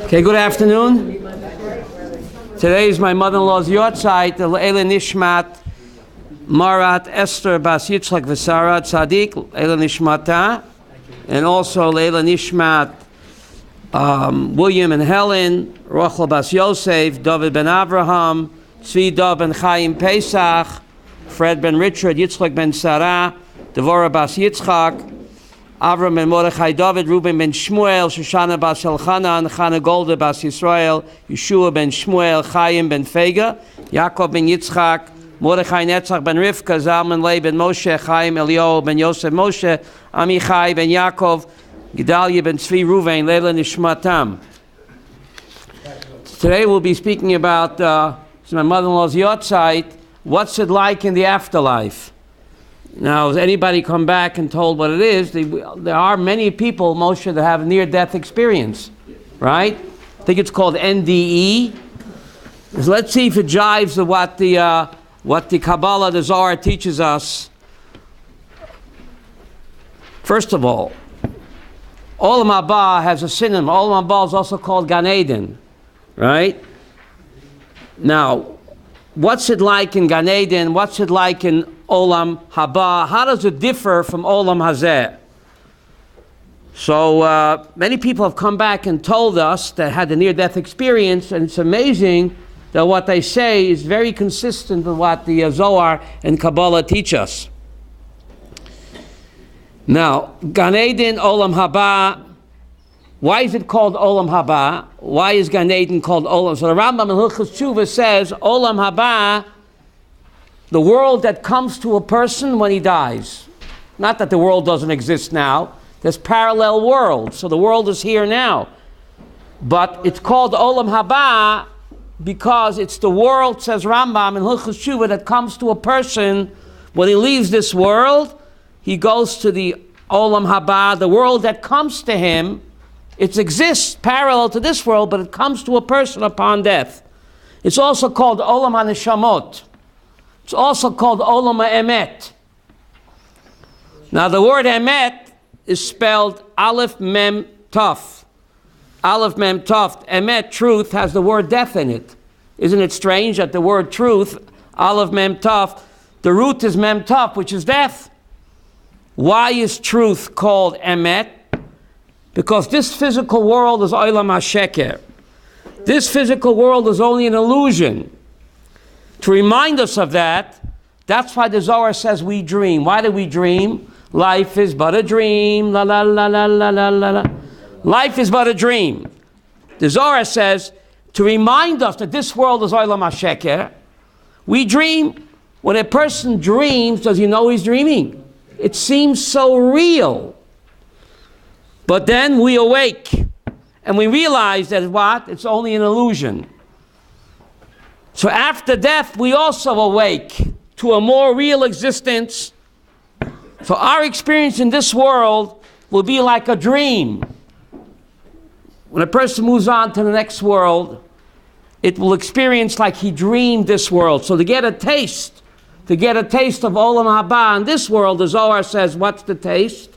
Okay, good afternoon. Today is my mother-in-law's yahrzeit, the Leila Nishmat Marat Esther Bas Yitzchak V'Sara Tzadik, Leila Nishmata, and also Leila Nishmat William and Helen, Rachel Bas Yosef, David ben Avraham, Tzvi Dov ben Chaim Pesach, Fred ben Richard, Yitzchak ben Sarah, Devorah Bas Yitzchak, Avram ben Mordechai David, Reuben ben Shmuel, Shoshana bas Elchanan, Chana Golda bas Yisrael, Yeshua ben Shmuel, Chaim ben Fega, Yaakov ben Yitzchak, Mordechai Netzach ben Rivka, Zalman Lei ben Moshe, Chaim Elio ben Yosef Moshe, Amichai ben Yaakov, Gedalia ben Tzvi Ruvain, Leila Nishmatam. Today we'll be speaking about my mother-in-law's yahrzeit. What's it like in the afterlife? Now, has anybody come back and told what it is? There are many people, Moshe, that have near-death experience, right? I think it's called NDE. So let's see if it jives with what the Kabbalah, the Zohar teaches us. First of all, Olam Haba has a synonym. Olam Haba is also called Gan Eden, right? Now, what's it like in Gan Eden? What's it like in Olam Haba? How does it differ from Olam Hazeh? So many people have come back and told us that had a near-death experience, and it's amazing that what they say is very consistent with what the Zohar and Kabbalah teach us. Now, Gan Eden, Olam Haba. Why is it called Olam Haba? Why is Gan Eden called Olam? So the Rambam in Hilchos Tshuva says, Olam Haba, the world that comes to a person when he dies. Not that the world doesn't exist now. There's parallel worlds. So the world is here now. But it's called Olam Haba because it's the world, says Rambam in Hilchos Tshuva, that comes to a person when he leaves this world. He goes to the Olam Haba, the world that comes to him. It exists parallel to this world, but it comes to a person upon death. It's also called Olam HaNeshamot. It's also called Olam HaEmet. Now the word Emet is spelled Aleph Mem Tov. Aleph Mem Tov. Emet, truth, has the word death in it. Isn't it strange that the word truth, Aleph Mem Tov, the root is Mem Tov, which is death. Why is truth called Emet? Because this physical world is Olam HaSheker. This physical world is only an illusion. To remind us of that, that's why the Zohar says we dream. Why do we dream? Life is but a dream. La la la la la la la. Life is but a dream. The Zohar says to remind us that this world is Olam HaSheker. We dream. When a person dreams, does he know he's dreaming? It seems so real. But then we awake and we realize that what? It's only an illusion. So after death, we also awake to a more real existence. So our experience in this world will be like a dream. When a person moves on to the next world, it will experience like he dreamed this world. So to get a taste of Olam Haba in this world, the Zohar says, what's the taste?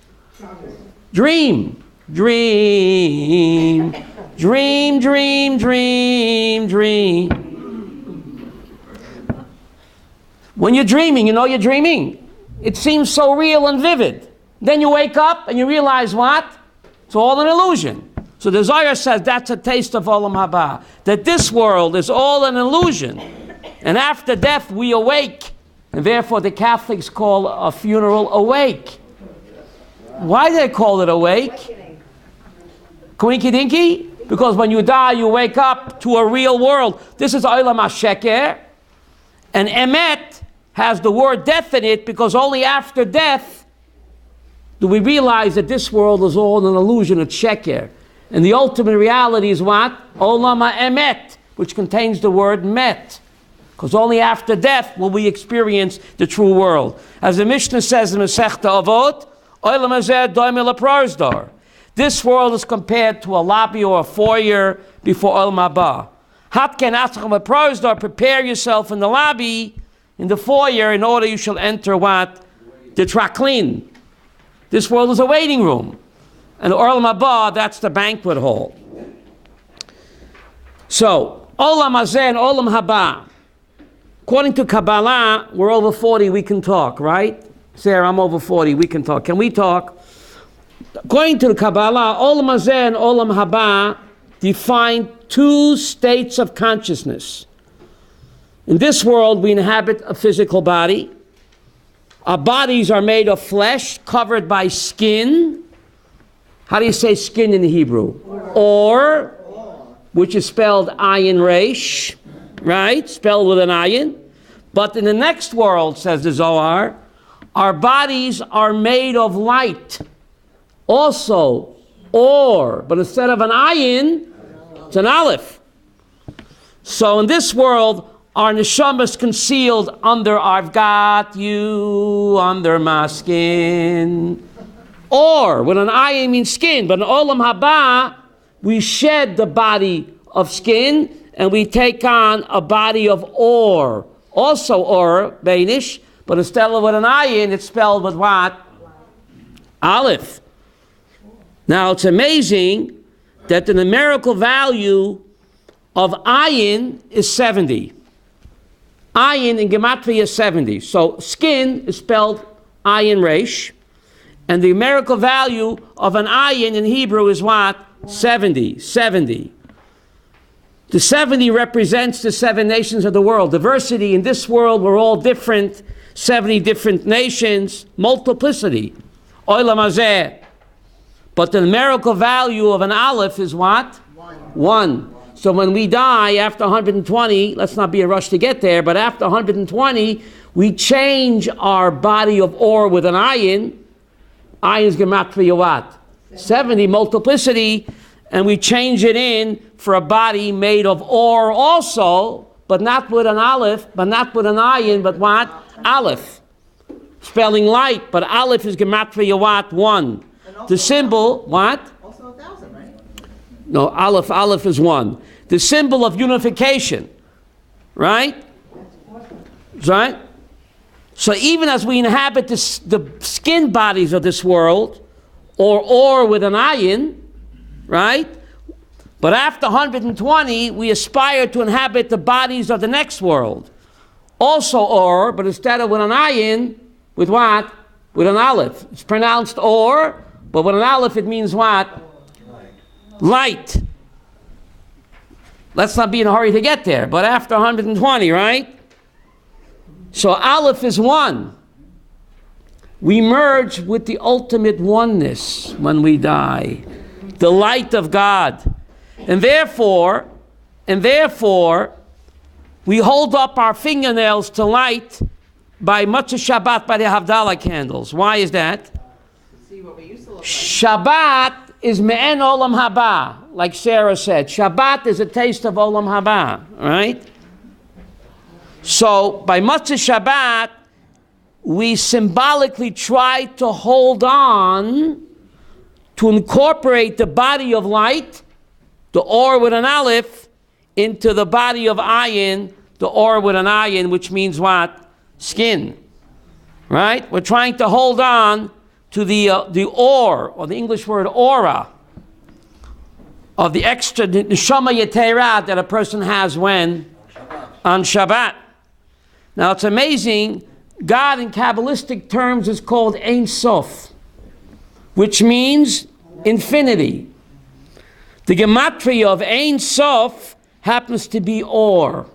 Dream. Dream. Dream, dream, dream, dream. When you're dreaming, you know you're dreaming. It seems so real and vivid. Then you wake up and you realize what? It's all an illusion. So the Zohar says that's a taste of Olam Haba. That this world is all an illusion. And after death we awake. And therefore the Catholics call a funeral awake. Why do they call it awake? Kwinky dinky? Because when you die you wake up to a real world. This is Olam HaSheker. And Emet has the word death in it because only after death do we realize that this world is all an illusion, it's sheker. And the ultimate reality is what? Olam HaEmet, which contains the word met. Because only after death will we experience the true world. As the Mishnah says in Masechta Avot, Olam Hazeh doimeh leprozdor. This world is compared to a lobby or a foyer before Olam Haba. Hatken atzacham leprozdor, prepare yourself in the lobby, in the foyer, in order you shall enter what? The traklin. This world is a waiting room. And Olam Haba, that's the banquet hall. So, Olam Hazeh and Olam Haba. According to Kabbalah, we're over 40, we can talk, right? Sarah, I'm over 40, we can talk. Can we talk? According to the Kabbalah, Olam Hazeh and Olam Haba define two states of consciousness. In this world, we inhabit a physical body. Our bodies are made of flesh, covered by skin. How do you say skin in Hebrew? Or, which is spelled ayin resh, right? Spelled with an ayin. But in the next world, says the Zohar, our bodies are made of light. Also, or, but instead of an ayin, it's an aleph. So in this world, our neshama is concealed under, I've got you under my skin. Or, with an ayin means skin, but in Olam Haba, we shed the body of skin and we take on a body of or. Also or, Beinish, but instead of with an ayin, it's spelled with what? Aleph. Now it's amazing that the numerical value of ayin is 70. Ayin in Gematria is 70. So skin is spelled ayin resh. And the numerical value of an ayin in Hebrew is what? 70. 70. The 70 represents the 7 nations of the world. Diversity in this world, we're all different. 70 different nations. Multiplicity. Olam Hazeh. But the numerical value of an aleph is what? 1. So when we die after 120, let's not be in a rush to get there, but after 120, we change our body of or with an ayin. Ayin is gematria what? 70, multiplicity, and we change it in for a body made of or also, but not with an aleph, but not with an ayin, but what? Aleph. Spelling light, but aleph is gematria what? 1. The symbol, what? Also 1,000, right? No, aleph is 1. The symbol of unification, right? Right? So even as we inhabit the skin bodies of this world, or with an ayin, right? But after 120, we aspire to inhabit the bodies of the next world. Also or, but instead of with an ayin, with what? With an aleph. It's pronounced or, but with an aleph it means what? Light. Let's not be in a hurry to get there, but after 120, right? So aleph is 1. We merge with the ultimate oneness when we die, the light of God. And therefore, we hold up our fingernails to light by Motzei Shabbat, by the Havdalah candles. Why is that? See what we used to look like. Shabbat is me'en Olam Haba, like Sarah said. Shabbat is a taste of Olam Haba, right? So by Motzei Shabbat, we symbolically try to hold on to incorporate the body of light, the or with an aleph, into the body of ayin, the or with an ayin, which means what? Skin, right? We're trying to hold on to the or the English word aura, of the extra neshama yetera that a person has when? On Shabbat. Now it's amazing, God in Kabbalistic terms is called Ein Sof, which means infinity. The gematria of Ein Sof happens to be or.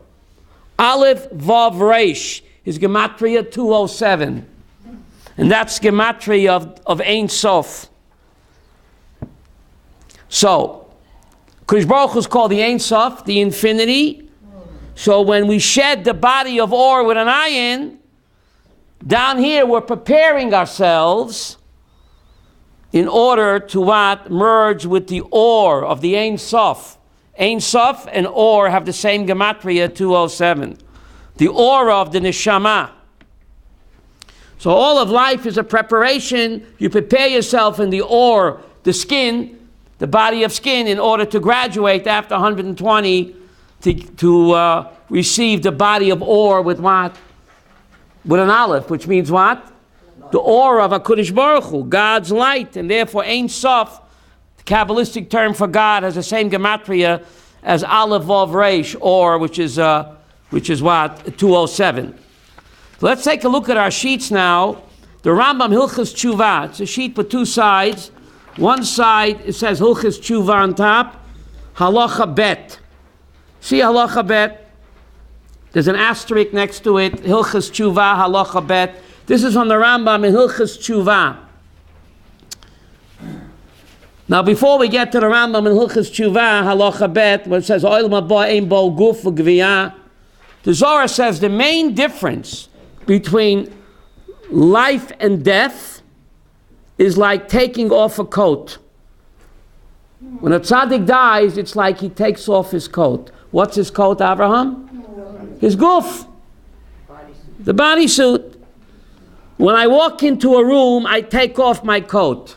Aleph Vav Resh is gematria 207. And that's gematria of Ein Sof. So, Kodesh Baruch Hu is called the Ein Sof, the infinity. So when we shed the body of or with an ayin, down here we're preparing ourselves in order to what? Merge with the or of the Ein Sof. Ein Sof and or have the same gematria 207. The aura of the neshama. So all of life is a preparation. You prepare yourself in the or, the skin, the body of skin, in order to graduate after 120 to receive the body of or with what? With an aleph, which means what? The aura of HaKadosh Baruch Hu, God's light, and therefore Ein Sof, the Kabbalistic term for God, has the same gematria as Aleph Vav Resh, or which is what? 207. So let's take a look at our sheets now. The Rambam Hilchas Tshuva. It's a sheet with two sides. One side, it says Hilchas Tshuva on top. Halacha Bet. See Halacha Bet? There's an asterisk next to it. Hilchas Tshuva, Halacha Bet. This is from the Rambam in Hilchas Tshuva. Now, before we get to the Rambam in Hilchas Tshuva, Halacha Bet, where it says Oil Mabah Ein Bo Guf V'Gviyah, the Zohar says the main difference between life and death is like taking off a coat. When a tzaddik dies, it's like he takes off his coat. What's his coat, Abraham? His guf. The bodysuit. When I walk into a room, I take off my coat.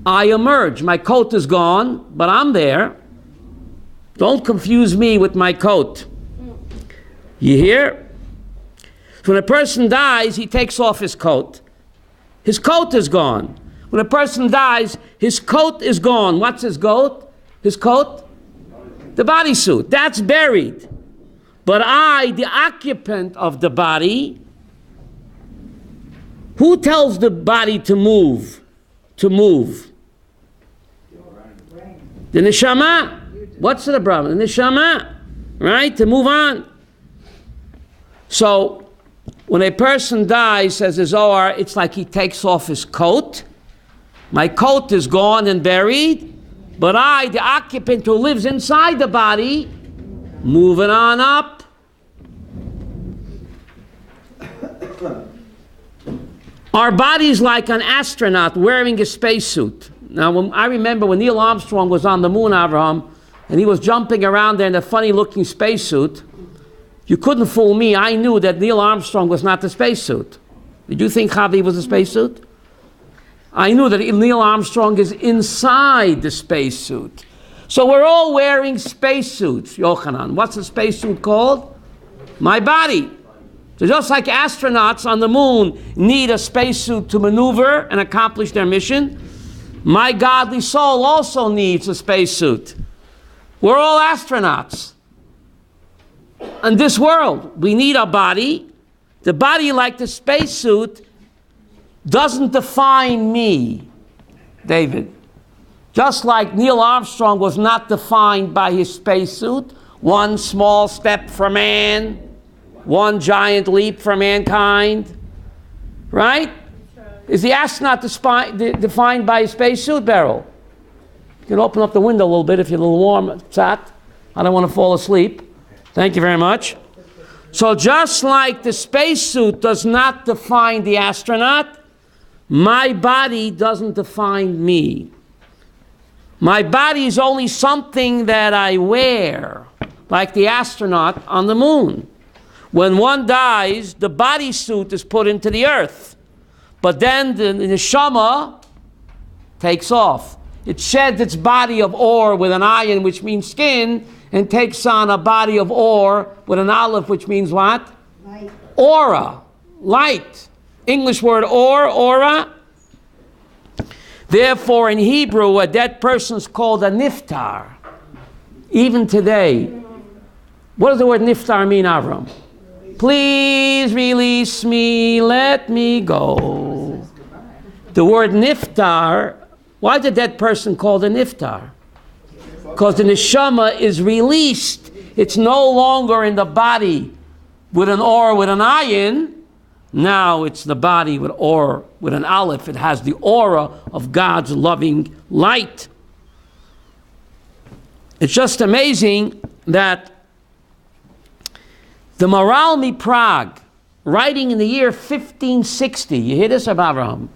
I emerge. My coat is gone, but I'm there. Don't confuse me with my coat. You hear? When a person dies, he takes off his coat. His coat is gone. When a person dies, his coat is gone. What's his coat? His coat? The bodysuit. That's buried. But I, the occupant of the body, who tells the body to move? To move? The neshama. What's the problem? The neshama. Right? To move on. So, when a person dies, says the Zohar, it's like he takes off his coat. My coat is gone and buried, but I, the occupant who lives inside the body, moving on up. Our body's like an astronaut wearing a spacesuit. Now, I remember when Neil Armstrong was on the moon, Abraham, and he was jumping around there in a funny-looking spacesuit. You couldn't fool me. I knew that Neil Armstrong was not the spacesuit. Did you think Javi was a spacesuit? I knew that Neil Armstrong is inside the spacesuit. So we're all wearing spacesuits, Yochanan. What's a spacesuit called? My body. So just like astronauts on the moon need a spacesuit to maneuver and accomplish their mission, my godly soul also needs a spacesuit. We're all astronauts. In this world, we need a body. The body, like the spacesuit, doesn't define me, David. Just like Neil Armstrong was not defined by his spacesuit, one small step for man, one giant leap for mankind, right? Is the astronaut defined by his spacesuit, Beryl? You can open up the window a little bit if you're a little warm, Tzat. I don't want to fall asleep. Thank you very much. So just like the spacesuit does not define the astronaut, my body doesn't define me. My body is only something that I wear, like the astronaut on the moon. When one dies, the bodysuit is put into the earth. But then the neshama takes off. It sheds its body of ore with an ayin, which means skin, and takes on a body of ore with an aleph, which means what? Light. Aura, light. English word aura. Therefore, in Hebrew, a dead person is called a niftar. Even today. What does the word niftar mean, Avram? Please release me, let me go. The word niftar, why is a dead person called a niftar? Because the neshama is released. It's no longer in the body with an or, with an ayin. Now it's the body with or, with an aleph. It has the aura of God's loving light. It's just amazing that the Maharal Prague, writing in the year 1560, you hear this about Abraham,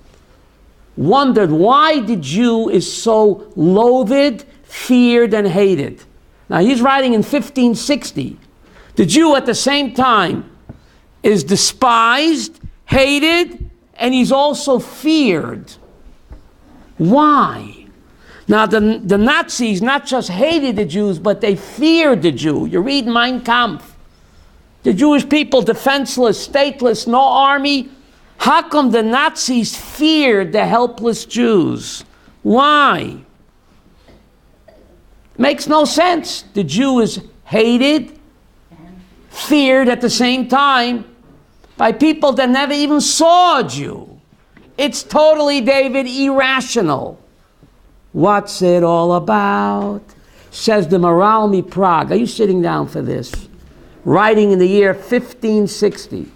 wondered why the Jew is so loathed, feared, and hated. Now he's writing in 1560. The Jew at the same time is despised, hated, and he's also feared. Why? Now the Nazis not just hated the Jews, but they feared the Jew. You read Mein Kampf. The Jewish people defenseless, stateless, no army. How come the Nazis feared the helpless Jews? Why? Makes no sense. The Jew is hated, feared at the same time by people that never even saw a Jew. It's totally, David, irrational. What's it all about? Says the Maharal Prague. Are you sitting down for this? Writing in the year 1560.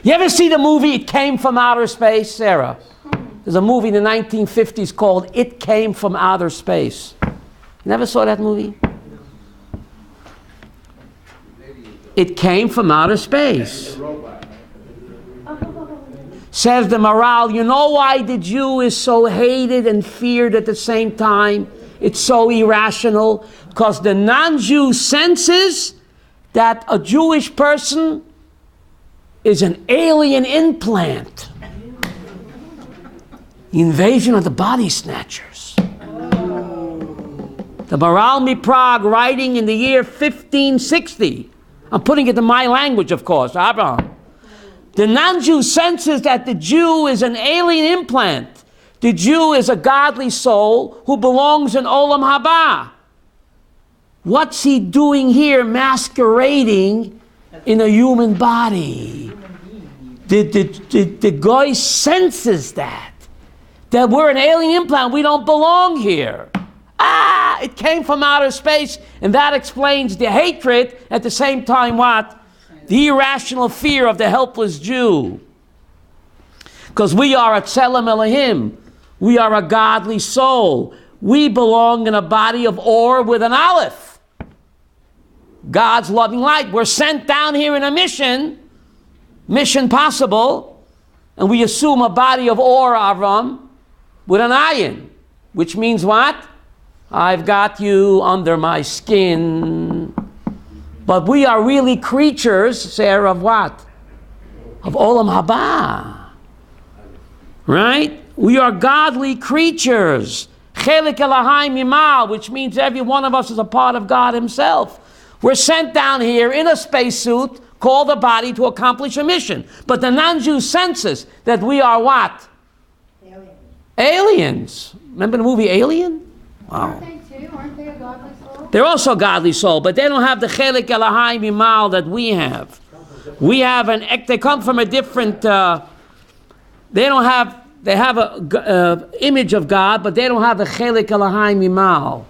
You ever see the movie It Came from Outer Space, Sarah? There's a movie in the 1950s called It Came from Outer Space. You never saw that movie? It came from outer space. Says the Maharal, you know why the Jew is so hated and feared at the same time? It's so irrational. Because the non-Jew senses that a Jewish person is an alien implant. The invasion of the body snatchers. The Maharal Prague, writing in the year 1560. I'm putting it in my language, of course, Abraham. The non-Jew senses that the Jew is an alien implant. The Jew is a godly soul who belongs in Olam Haba. What's he doing here masquerading in a human body? The guy senses that we're an alien implant, we don't belong here. It came from outer space, and that explains the hatred, at the same time what? The irrational fear of the helpless Jew. Because we are a Tselem Elohim. We are a godly soul. We belong in a body of Or with an Aleph. God's loving light. We're sent down here in a mission possible, and we assume a body of Or, Avram, with an Ayin, which means what? I've got you under my skin. But we are really creatures, Sarah, of what? Of Olam Haba. Right? We are godly creatures. Chelik Elohai Mimal, which means every one of us is a part of God himself. We're sent down here in a spacesuit called a body to accomplish a mission. But the non-Jew senses that we are what? Aliens. Remember the movie Alien? Wow. Aren't they too? Aren't they a godly soul? They're also godly soul, but they don't have the chelik Elohai mimal that we have. We have they come from a different, they have a image of God, but they don't have the chelik Elohai mimal,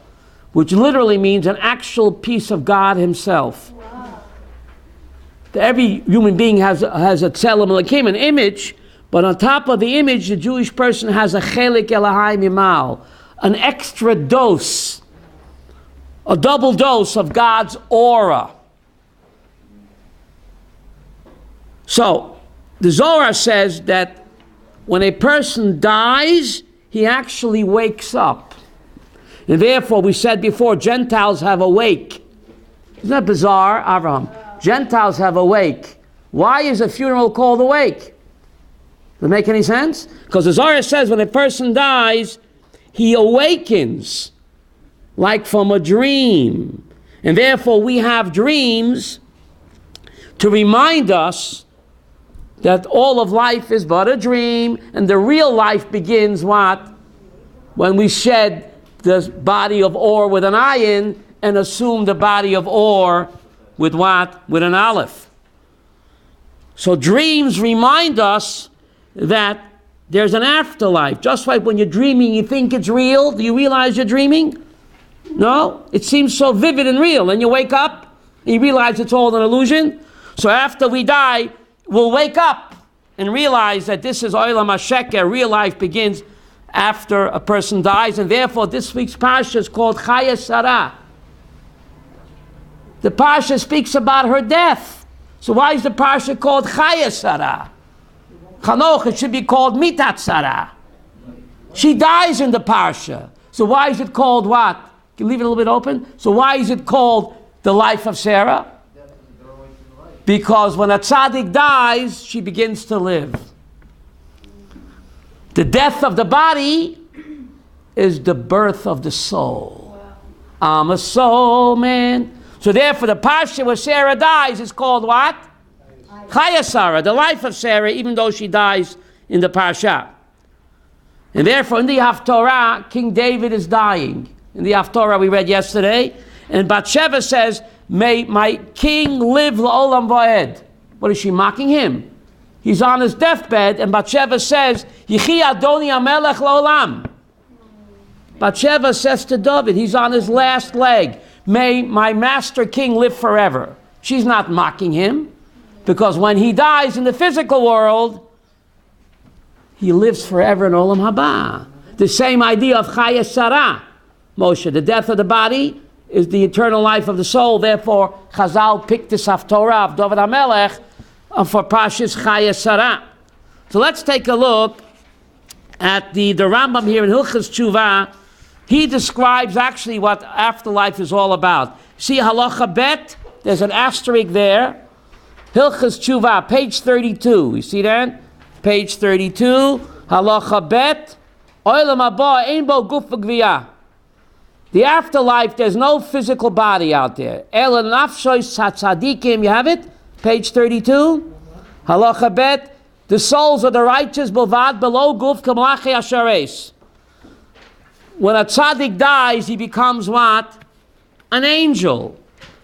which literally means an actual piece of God himself. Wow. Every human being has a tzelem Elohim, an image, but on top of the image, the Jewish person has a chelik Elohai mimal, an extra dose, a double dose of God's aura. So, the Zohar says that when a person dies, he actually wakes up. And therefore, we said before, Gentiles have a wake. Isn't that bizarre, Avraham? Gentiles have a wake. Why is a funeral called a wake? Does that make any sense? Because the Zohar says when a person dies, he awakens like from a dream. And therefore we have dreams to remind us that all of life is but a dream, and the real life begins what? When we shed the body of Or with an ayin and assume the body of Or with what? With an aleph. So dreams remind us that there's an afterlife. Just like when you're dreaming, you think it's real. Do you realize you're dreaming? No? It seems so vivid and real. And you wake up, and you realize it's all an illusion. So after we die, we'll wake up and realize that this is Olam HaSheker. Real life begins after a person dies. And therefore, this week's Parsha is called Chaya Sarah. The Parsha speaks about her death. So why is the Parsha called Chaya Sarah? Chanoch, it should be called Mitat Sarah. She dies in the Parsha. So why is it called what? Can you leave it a little bit open? So why is it called the life of Sarah? Because when a tzaddik dies, she begins to live. The death of the body is the birth of the soul. Wow. I'm a soul man. So therefore the Parsha where Sarah dies is called what? Chaya Sarah, the life of Sarah, even though she dies in the Parsha. And therefore in the Haftorah, King David is dying. in the Haftorah we read yesterday. And Bathsheba says, may my king live la'olam va'ed. What is she mocking him? He's on his deathbed, and Bathsheba says, Yichi Adoni HaMelech la'olam. Bathsheba says to David, he's on his last leg, may my master king live forever. She's not mocking him, because when he dies in the physical world, he lives forever in Olam Haba. The same idea of Chaya Sarah, Moshe, the death of the body is the eternal life of the soul. Therefore, Chazal picked this Haftorah of David HaMelech for Parshas Chaya Sarah. So let's take a look at the Rambam here in Hilchas Tshuva. He describes actually what afterlife is all about. See Halacha Bet, there's an asterisk there. Hilchas Tshuva, page 32. You see that? Page 32. Halacha Bet. Olam haba ein bo guf v'gviyah. The afterlife, there's no physical body out there. El nafshois tzadikim, you have it? Page 32. Halacha Bet. The souls of the righteous bilvad below guf kamlachi ashares. When a tzaddik dies, he becomes what? An angel.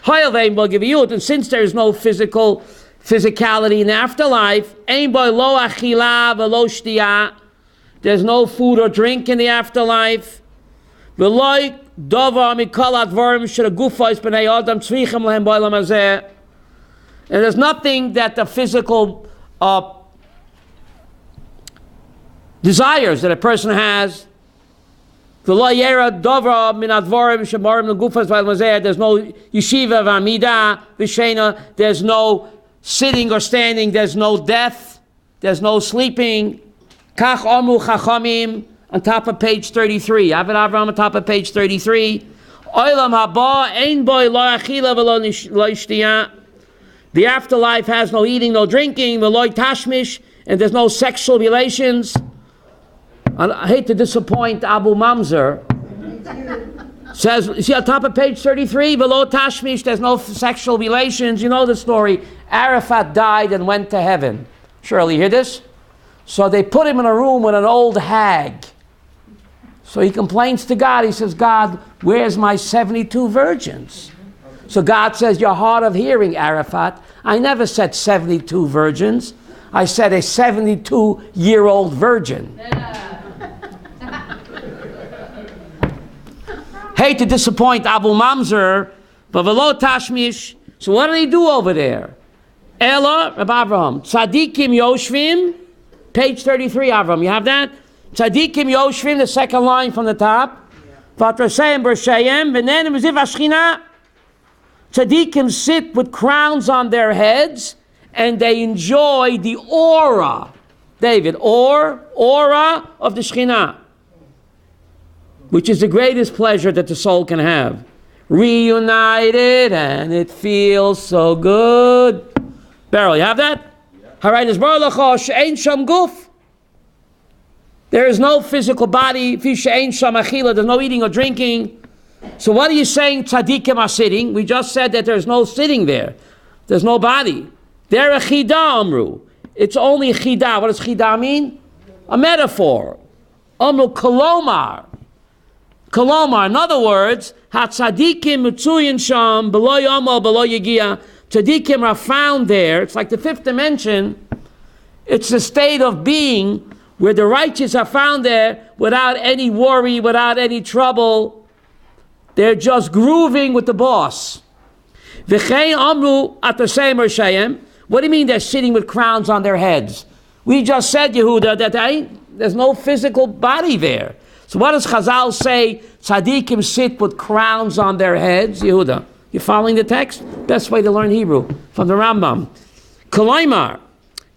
And since there is no physicality in the afterlife, there's no food or drink in the afterlife. And there's nothing that the physical desires that a person has. There's no yeshiva v'amida v'shena. There's no sitting or standing. There's no death. There's no sleeping. Kach omu chachamim, on top of page 33. Avid Avram on top of page 33. Olam haba ein boi lo achila v'lo ishtiyah. The afterlife has no eating, no drinking, v'lo tashmish, and there's no sexual relations. I hate to disappoint Abu Mamzer. Says, see on top of page 33, below Tashmish, there's no sexual relations. You know the story. Arafat died and went to heaven. Surely you hear this? So they put him in a room with an old hag. So he complains to God. He says, God, where's my 72 virgins? So God says, you're hard of hearing, Arafat. I never said 72 virgins. I said a 72-year-old virgin. Hate to disappoint Abu Mamzer, but velo tashmish. So what do they do over there? Ella, Rabbi Avraham, tzadikim yoshvim, page 33, Avram, you have that? Tzadikim yoshvim, the second line from the top. Vatrasayim b'rshayim, v'nenim ziv ashchina. Tzadikim sit with crowns on their heads, and they enjoy the aura, David, aura of the Shekhinah, which is the greatest pleasure that the soul can have. Reunited, and it feels so good. Beryl, you have that? There is no physical body. There's no eating or drinking. So what are you saying tzaddikim are sitting? We just said that there's no sitting there. There's no body. They're a chida, amru. It's only chida. What does chida mean? A metaphor. Amru kolomar. Kolomar, in other words, ha-tzadikim mitzuyin sham, below yomo, below yegia. Tzadikim are found there. It's like the fifth dimension. It's the state of being where the righteous are found there without any worry, without any trouble. They're just grooving with the boss. V'chein amru atasem shayim. What do you mean they're sitting with crowns on their heads? We just said, Yehuda, that there's no physical body there. So what does Chazal say? Tzadikim sit with crowns on their heads. Yehuda, you following the text? Best way to learn Hebrew from the Rambam. Kolaimar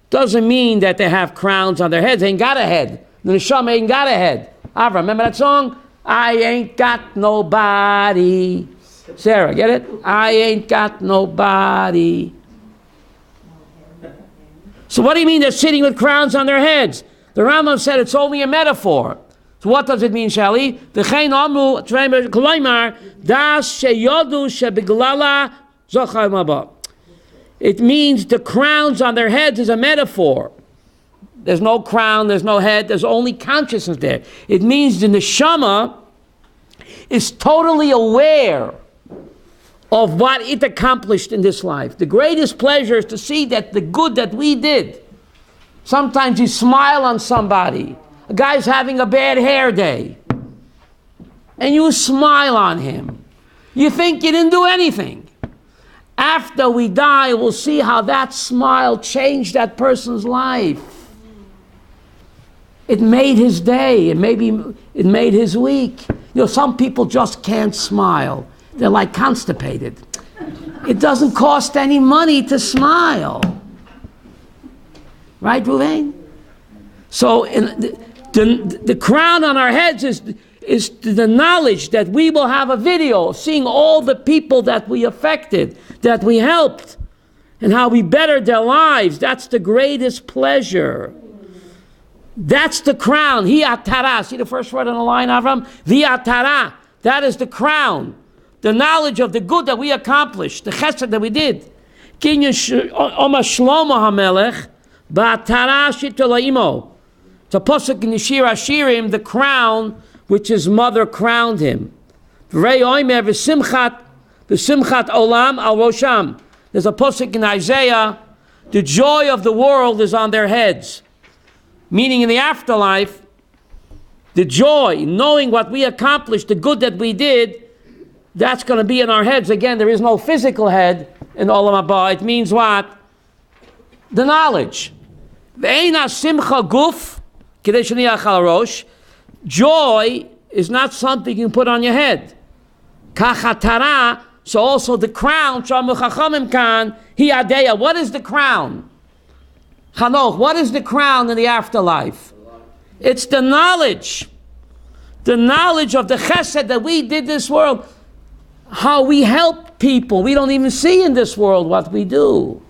doesn't mean that they have crowns on their heads. They ain't got a head. The neshama ain't got a head. Avram, remember that song? I ain't got nobody. Sarah, get it? I ain't got nobody. So what do you mean they're sitting with crowns on their heads? The Rambam said it's only a metaphor. So what does it mean, Shali? V'chein amru kolaimar das sheyodu shebiglala zochar maba. It means the crowns on their heads is a metaphor. There's no crown, there's no head, there's only consciousness there. It means the neshama is totally aware of what it accomplished in this life. The greatest pleasure is to see that the good that we did. Sometimes you smile on somebody. A guy's having a bad hair day. And you smile on him. You think you didn't do anything. After we die, we'll see how that smile changed that person's life. It made his day, and maybe it made his week. You know, some people just can't smile. They're like constipated. It doesn't cost any money to smile. Right, Ruvain? So the crown on our heads is the knowledge that we will have a video seeing all the people that we affected, that we helped, and how we bettered their lives. That's the greatest pleasure. That's the crown. Hi atara. See the first word on the line, Avram? Hi atara. That is the crown. The knowledge of the good that we accomplished, the chesed that we did. Kinyan Oma Shlomo HaMelech ba'atara shitolaimo. It's a pasuk in the Shir Hashirim, the crown which his mother crowned him. V'rei oimer v'simchat olam al rosham. There's a pasuk in Isaiah, the joy of the world is on their heads. Meaning in the afterlife, the joy, knowing what we accomplished, the good that we did, that's going to be in our heads. Again, there is no physical head in Olam Haba. It means what? The knowledge. Ve'eina simcha guf, kidei sheniach al rosh. Joy is not something you can put on your head. Kachatara, so also the crown, shamu chachamim kan, hi adeya. What is the crown? Chanoch, what is the crown in the afterlife? It's the knowledge. The knowledge of the chesed that we did this world. How we help people. We don't even see in this world what we do.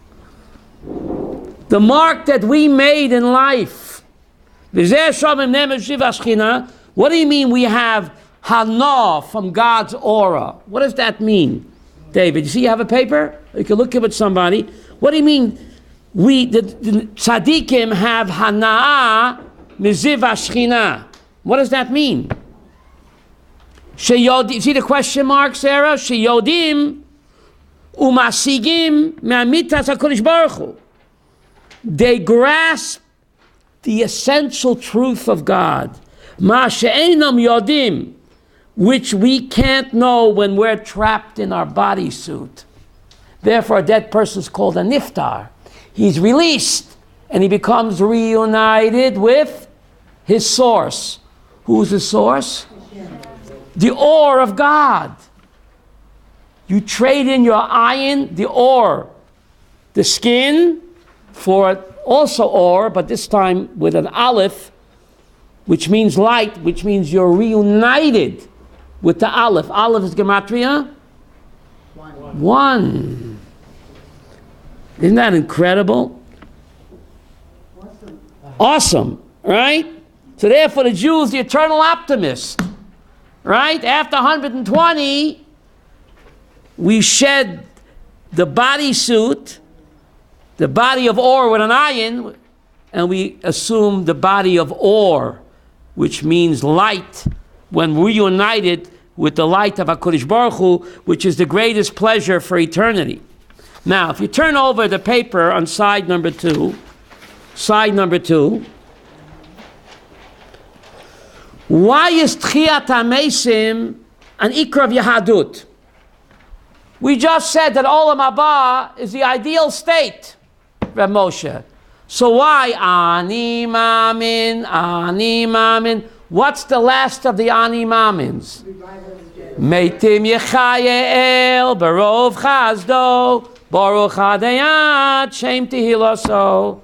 The mark that we made in life. What do you mean we have hana from God's aura? What does that mean, David? You see you have a paper? You can look at it with somebody. What do you mean the tzaddikim have hana miziv ashchina? What does that mean? Sheyodim, see the question mark, Sarah? Sheyodim umasigim me'amitas HaKadosh Baruch Hu. They grasp the essential truth of God. Ma she'enam yodim, which we can't know when we're trapped in our bodysuit. Therefore, a dead person is called a niftar. He's released, and he becomes reunited with his source. Who's the source? The ore of God. You trade in your iron, the ore, the skin, for also ore, but this time with an aleph, which means light, which means you're reunited with the aleph. Aleph is gematria? One. Isn't that incredible? Awesome, right? So therefore the Jew is the eternal optimist, right? After 120, we shed the bodysuit, the body of ore with an iron, and we assume the body of ore, which means light, when reunited with the light of HaKadosh Baruch Hu, which is the greatest pleasure for eternity. Now, if you turn over the paper on side number two, why is Tchiyat HaMesim an ikra of Yahadut? We just said that Olam Haba is the ideal state, Reb Moshe. So why Ani Mamin? What's the last of the Ani Mamins? Meitim Yechaye'el Barov Chazdo Baruch Hadayat Shem Tehilaso.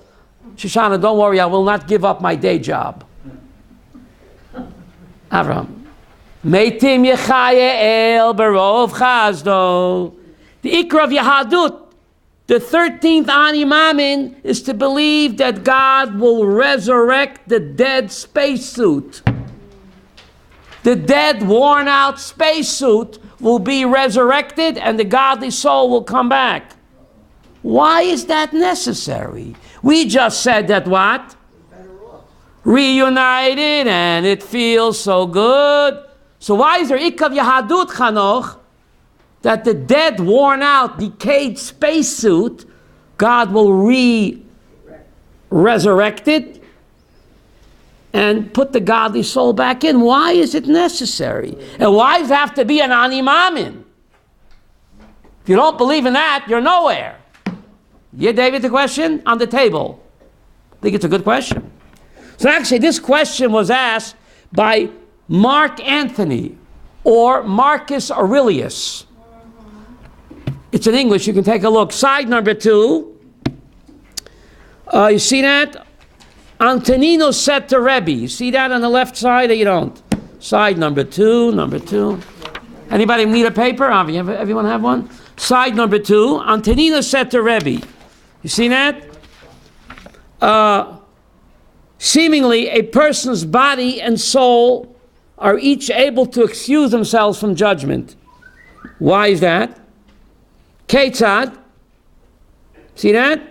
Shoshana, don't worry, I will not give up my day job. Avram. Meitim Yechaye'el Barov Chazdo. The Ikra of Yahadut, the 13th Ani Mamin, is to believe that God will resurrect the dead spacesuit. The dead, worn-out spacesuit will be resurrected and the godly soul will come back. Why is that necessary? We just said that what? Reunited and it feels so good. So why is there Ikav Yahadut Chanoch that the dead, worn out, decayed spacesuit, God will resurrect it and put the godly soul back in? Why is it necessary? And why does it have to be an Ani Mamin? If you don't believe in that, you're nowhere. Yeah, David, the question on the table. I think it's a good question. So actually, this question was asked by Mark Antony or Marcus Aurelius. It's in English. You can take a look. Side number 2. You see that? Antonino said to Rabbi. You see that on the left side or you don't? Side number 2. Anybody need a paper? Everyone have one? Side number 2. Antonino said to Rabbi. You see that? Seemingly, a person's body and soul are each able to excuse themselves from judgment. Why is that? Ketzad. See that?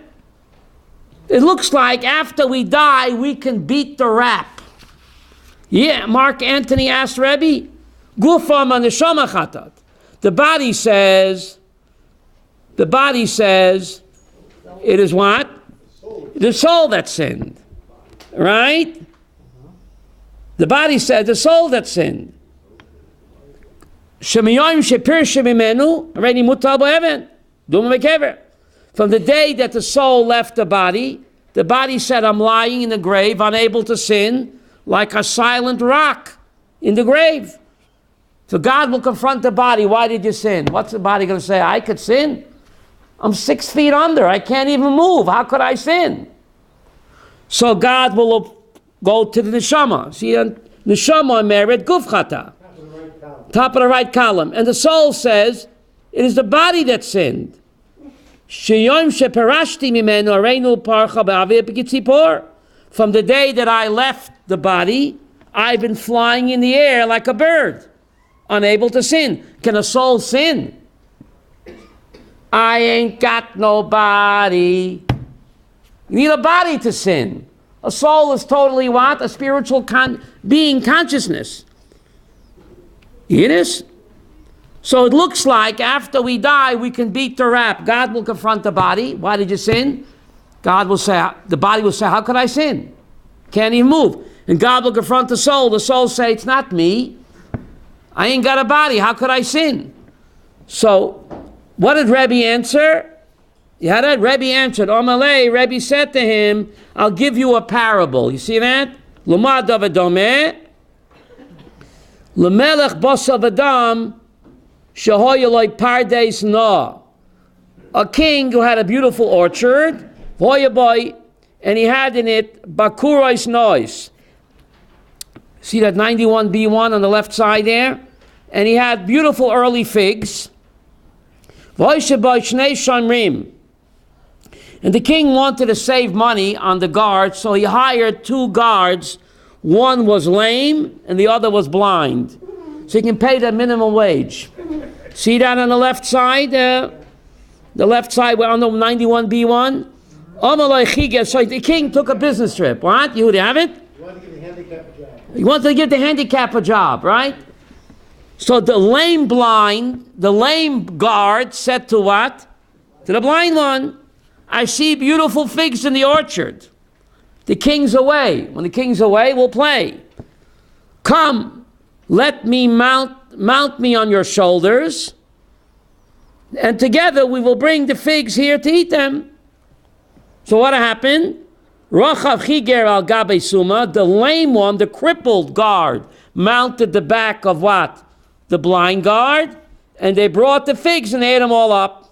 It looks like after we die, we can beat the rap. Yeah, Mark Antony asked Rabbi, Gufam neshama chatat. The body says, it is what? The soul that sinned. Right? The body said the soul that sinned. From the day that the soul left the body said, I'm lying in the grave, unable to sin, like a silent rock in the grave. So God will confront the body. Why did you sin? What's the body going to say? I could sin? I'm 6 feet under. I can't even move. How could I sin? So God will go to the neshama. See, neshama merit gufchata. Top of the right column. And the soul says, it is the body that sinned. From the day that I left the body, I've been flying in the air like a bird, unable to sin. Can a soul sin? I ain't got no body. You need a body to sin. A soul is totally what? A spiritual being consciousness. It is. So it looks like after we die, we can beat the rap. God will confront the body. Why did you sin? God will say, the body will say, how could I sin? Can't even move. And God will confront the soul. The soul say, it's not me. I ain't got a body. How could I sin? So what did Rabbi answer? You had that? Rabbi answered, Omalei, Rabbi said to him, I'll give you a parable. You see that? L'ma davadome, l'melech basav adam, shehoyaloi pardes na. A king who had a beautiful orchard, voyaboy, and he had in it bakurois nois. See that 91b1 on the left side there? And he had beautiful early figs. Voishaboy shnei shamrim. And the king wanted to save money on the guards, so he hired 2 guards. One was lame and the other was blind. So he can pay the minimum wage. See that on the left side? The left side on the 91b1? So the king took a business trip. What? You have it? He wanted to give the handicap a job, right? So the lame guard said to what? To the blind one, I see beautiful figs in the orchard. The king's away. When the king's away, we'll play. Come, let me mount me on your shoulders, and together we will bring the figs here to eat them. So what happened? Rochav chiger al gabe suma, the lame one, the crippled guard, mounted the back of what? The blind guard, and they brought the figs and ate them all up.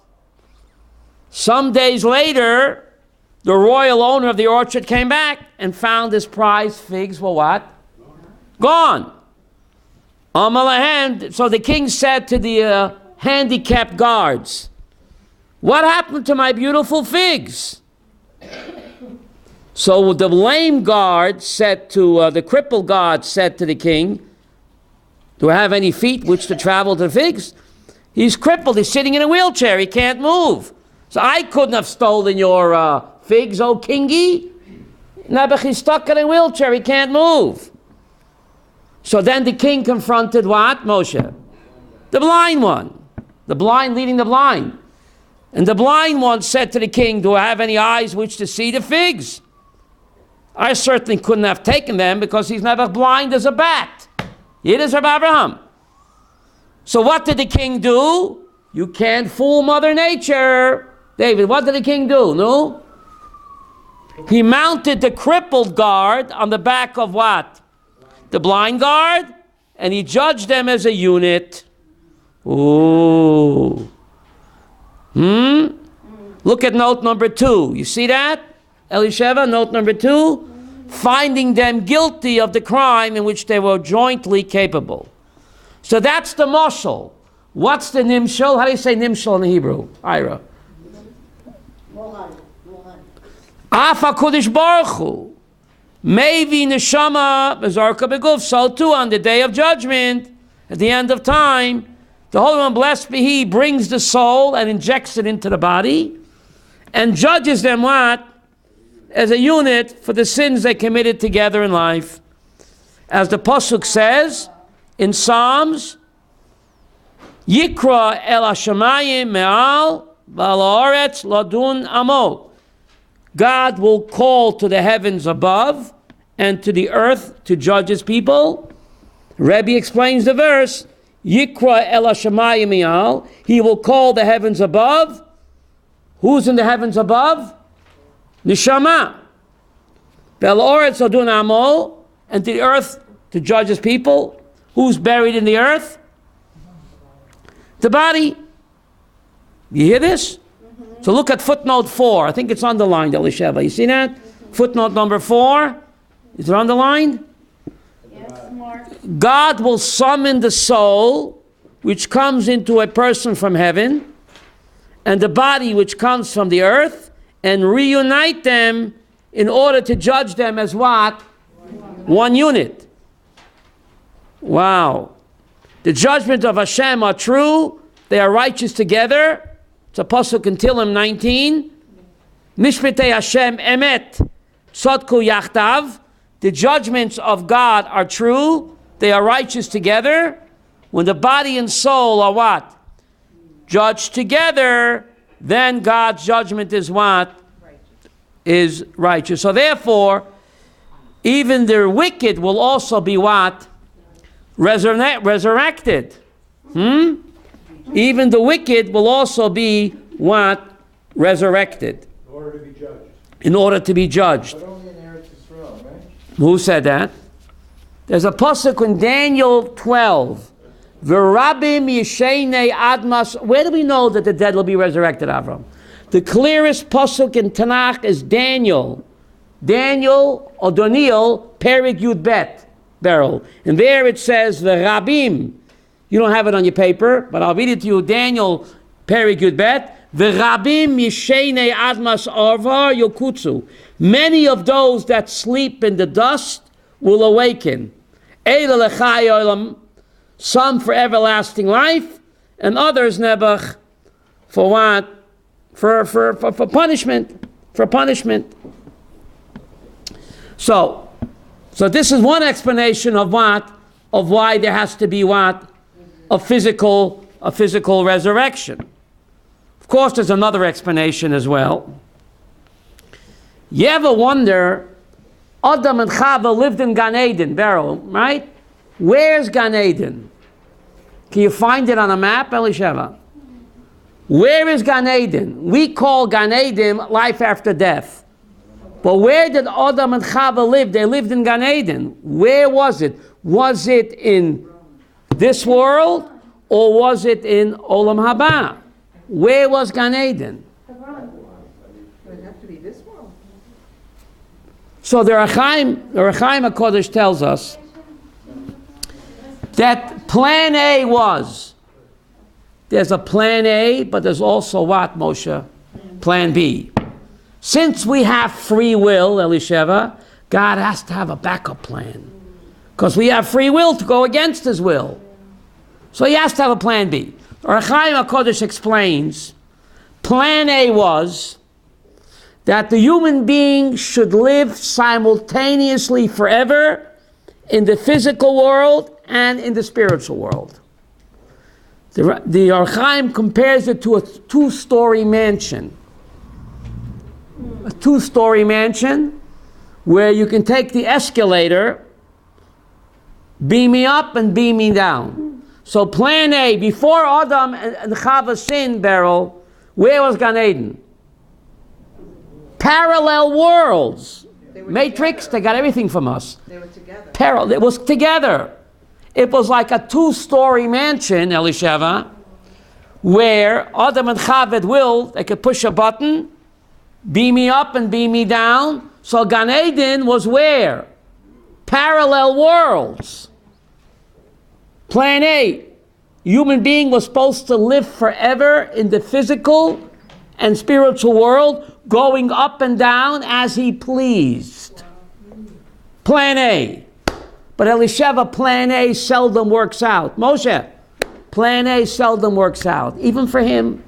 Some days later, the royal owner of the orchard came back and found his prized figs were what? Gone. So the king said to the handicapped guards, what happened to my beautiful figs? So the lame guard said to, the crippled guard said to the king, do I have any feet which to travel to the figs? He's crippled, he's sitting in a wheelchair, he can't move. So I couldn't have stolen your figs, O kingy. Nebuch, he's stuck in a wheelchair, he can't move. So then the king confronted what? Moshe. The blind one. The blind leading the blind. And the blind one said to the king, do I have any eyes which to see the figs? I certainly couldn't have taken them because he's never blind as a bat. It is Rabbi Abraham. So what did the king do? You can't fool Mother Nature. David, what did the king do? No? He mounted the crippled guard on the back of what? The blind guard. And he judged them as a unit. Ooh. Look at note number 2. You see that? Elisheva, note number 2. Finding them guilty of the crime in which they were jointly capable. So that's the mashal. What's the nimshal? How do you say nimshal in the Hebrew? Ira. Afa Kodesh Baruch Hu. Maybe neshama bezarka beguf. So too on the day of judgment, at the end of time, the Holy One, blessed be He, brings the soul and injects it into the body and judges them what? As a unit for the sins they committed together in life. As the Pasuk says in Psalms, Yikra el hashamayim me'al v'al haaretz ladun amo. God will call to the heavens above and to the earth to judge His people. Rabbi explains the verse, Yikra el hashamayim me'al. He will call the heavens above. Who's in the heavens above? Neshama. V'al haaretz ladun amo. And to the earth to judge His people. Who's buried in the earth? The body. You hear this? So look at footnote 4. I think it's underlined, Elisheva. You see that? Footnote number 4. Is it underlined? Yes, Mark. God will summon the soul which comes into a person from heaven and the body which comes from the earth and reunite them in order to judge them as what? One unit. Wow. The judgment of Hashem are true. They are righteous together. It's a pasuk in Tehillim 19. Mishpetei Hashem emet sodku yachtav. The judgments of God are true. They are righteous together. When the body and soul are what? Judged together, then God's judgment is what? Is righteous. So therefore, even the wicked will also be what? Resurrected. Even the wicked will also be what? Resurrected. In order to be judged. In order to be judged. But only in Eretz Yisrael, right? Who said that? There's a pasuk in Daniel 12. V'rabim yishenei admas. Where do we know that the dead will be resurrected, Avram? The clearest pasuk in Tanakh is Daniel. Daniel or Daniel, Perik Yud Bet. Beryl. And there it says the Rabbim. You don't have it on your paper, but I'll read it to you. Daniel, Perik Yud Bet. The Rabbim Yishenei Admas Arvar Yokutsu. Many of those that sleep in the dust will awaken. Eila lechai olam. Some for everlasting life, and others nebuch for what? For punishment. For punishment. So this is one explanation of what? Of why there has to be what? A physical resurrection. Of course, there's another explanation as well. You ever wonder, Adam and Chava lived in Gan Eden, Beryl, right? Where's Gan Eden? Can you find it on a map, Elisheva? Where is Gan Eden? We call Gan Eden life after death. But where did Adam and Chava live? They lived in Gan Eden. Where was it? Was it in this world or was it in Olam Haba? Where was Gan Eden? It would have to be this world. So the Rechaim HaKodesh tells us that plan A was, there's a plan A, but there's also what, Moshe? Plan B. Since we have free will, Elisheva, God has to have a backup plan. Because we have free will to go against His will. So He has to have a plan B. Rechaim HaKodesh explains, plan A was that the human being should live simultaneously forever in the physical world and in the spiritual world. The Or Chaim compares it to a two-story mansion. A two-story mansion where you can take the escalator, beam me up and beam me down. So plan A, before Adam and Chava sinned, Beryl, where was Gan Eden? Parallel worlds. Matrix, together. they got everything from us. They were together. It was together. It was like a two-story mansion, Elisheva, where Adam and Chava at will, they could push a button, beam me up and beam me down. So Gan Eden was where? Parallel worlds. Plan A, human being was supposed to live forever in the physical and spiritual world, going up and down as he pleased. Plan A. But Elisheva, plan A seldom works out. Moshe, plan A seldom works out, even for him.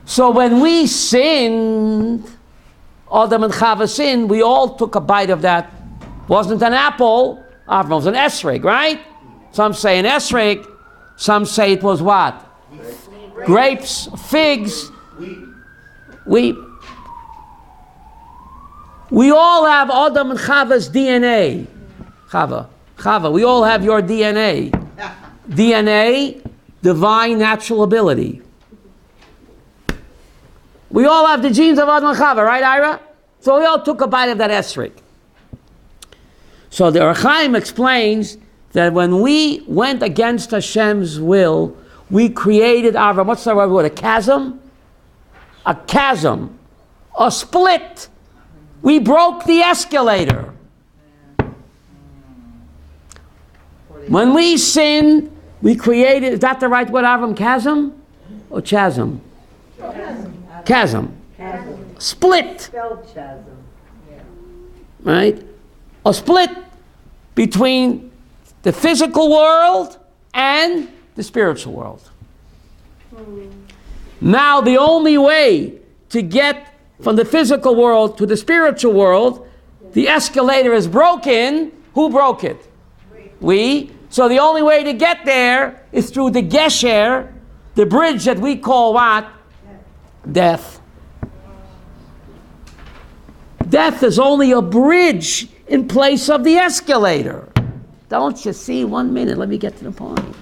So when we sinned, Adam and Chava sinned, we all took a bite of that. Wasn't an apple, Avram was an esrog, right? Some say an esrog, some say it was what? Grapes, figs. We all have Adam and Chava's DNA. Chava, we all have your DNA. DNA, divine natural ability. We all have the genes of Adam and Chava, right, Ira? So we all took a bite of that esrog. So the Or Chaim explains that when we went against Hashem's will, we created Avram. What's the word? A chasm? A chasm. A split. We broke the escalator. When we sinned, we created, is that the right word, Avram? Chasm? Or chasm? Chasm. Split. Spelled chasm. Right? A split between the physical world and the spiritual world. Now the only way to get from the physical world to the spiritual world, the escalator is broken. Who broke it? We. So the only way to get there is through the gesher, the bridge that we call what? Death. Death is only a bridge in place of the escalator. Don't you see? 1 minute, let me get to the point.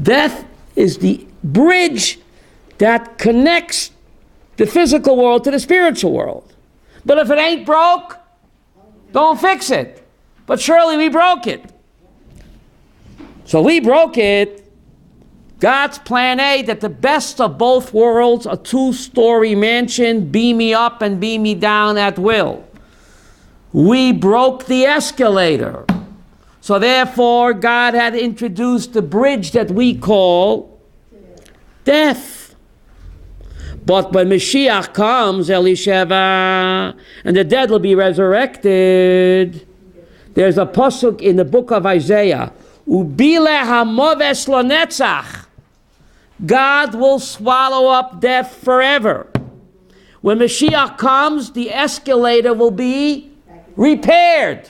Death is the bridge that connects the physical world to the spiritual world. But if it ain't broke, don't fix it. But surely we broke it. So we broke it. God's plan A, that the best of both worlds, a two-story mansion, beam me up and beam me down at will. We broke the escalator. So therefore, God had introduced the bridge that we call death. But when Mashiach comes, Elisheva, and the dead will be resurrected, there's a pasuk in the book of Isaiah, Ubile hamoves lonetzach. God will swallow up death forever. When Mashiach comes, the escalator will be repaired.